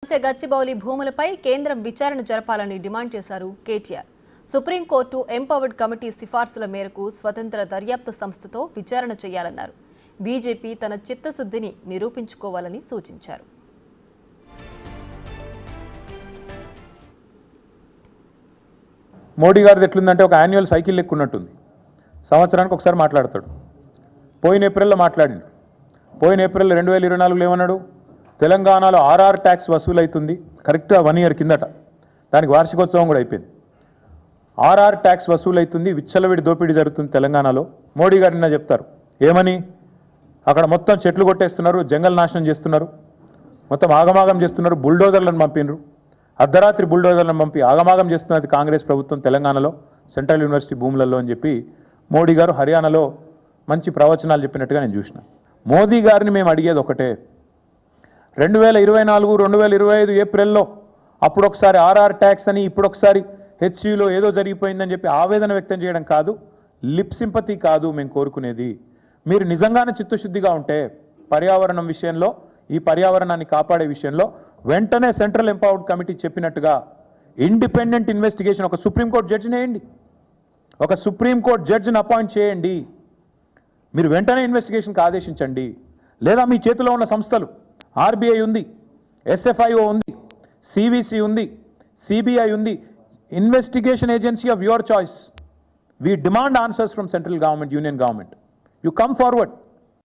గచ్చిబౌలి భూములపై కేంద్రం విచారణ జరపాలని డిమాండ్ చేశారు కేటీఆర్. సుప్రీంకోర్టు ఎంపవర్డ్ కమిటీ సిఫార్సుల మేరకు స్వతంత్ర దర్యాప్తు సంస్థతో విచారణ చేయాలన్నారు. బీజేపీ తన చిత్తశుద్ధిని నిరూపించుకోవాలని సూచించారు. మోడీ గారిది ఎట్లుందంటే ఒక యాన్యువల్ సైకిల్ లెక్కున్నట్టుంది. సంవత్సరానికి ఒకసారి మాట్లాడతాడు. పోయిన ఏప్రిల్లో మాట్లాడిండు. పోయిన ఏప్రిల్ 2024లో ఏమన్నాడు? తెలంగాణలో ఆర్ఆర్ ట్యాక్స్ వసూలు అవుతుంది. కరెక్ట్గా 1 ఇయర్ కిందట, దానికి వార్షికోత్సవం కూడా అయిపోయింది. ఆర్ఆర్ ట్యాక్స్ వసూలు అవుతుంది, విచ్చలవిడి దోపిడీ జరుగుతుంది తెలంగాణలో. మోడీ గారు నిన్న చెప్తారు ఏమని? అక్కడ మొత్తం చెట్లు కొట్టేస్తున్నారు, జంగల్ నాశనం చేస్తున్నారు, మొత్తం ఆగమాగం చేస్తున్నారు, బుల్డోజర్లను పంపినరు, అర్ధరాత్రి బుల్డోజర్లను పంపి ఆగమాగం చేస్తున్నది కాంగ్రెస్ ప్రభుత్వం తెలంగాణలో సెంట్రల్ యూనివర్సిటీ భూములలో అని చెప్పి మోడీ గారు హర్యానాలో మంచి ప్రవచనాలు చెప్పినట్టుగా నేను చూసిన. మోదీ గారిని మేము అడిగేది ఒకటే, 2024, 2025 ఏప్రిల్లో అప్పుడొకసారి ఆర్ఆర్ ట్యాక్స్ అని, ఇప్పుడొకసారి హెచ్సిలో ఏదో జరిగిపోయిందని చెప్పి ఆవేదన వ్యక్తం చేయడం కాదు, లిప్ సింపతి కాదు మేము కోరుకునేది. మీరు నిజంగానే చిత్తశుద్ధిగా ఉంటే పర్యావరణం విషయంలో, ఈ పర్యావరణాన్ని కాపాడే విషయంలో వెంటనే సెంట్రల్ ఎంపవర్డ్ కమిటీ చెప్పినట్టుగా ఇండిపెండెంట్ ఇన్వెస్టిగేషన్, ఒక సుప్రీంకోర్టు జడ్జిని వేయండి, ఒక సుప్రీంకోర్టు జడ్జిని అపాయింట్ చేయండి. మీరు వెంటనే ఇన్వెస్టిగేషన్కి ఆదేశించండి. లేదా మీ చేతిలో ఉన్న సంస్థలు, ఆర్బీఐ ఉంది, ఎస్ఎఫ్ఐఓ ఉంది, సివిసి ఉంది, సిబిఐ ఉంది, investigation agency of your choice. We demand answers from central government, union government. You come forward.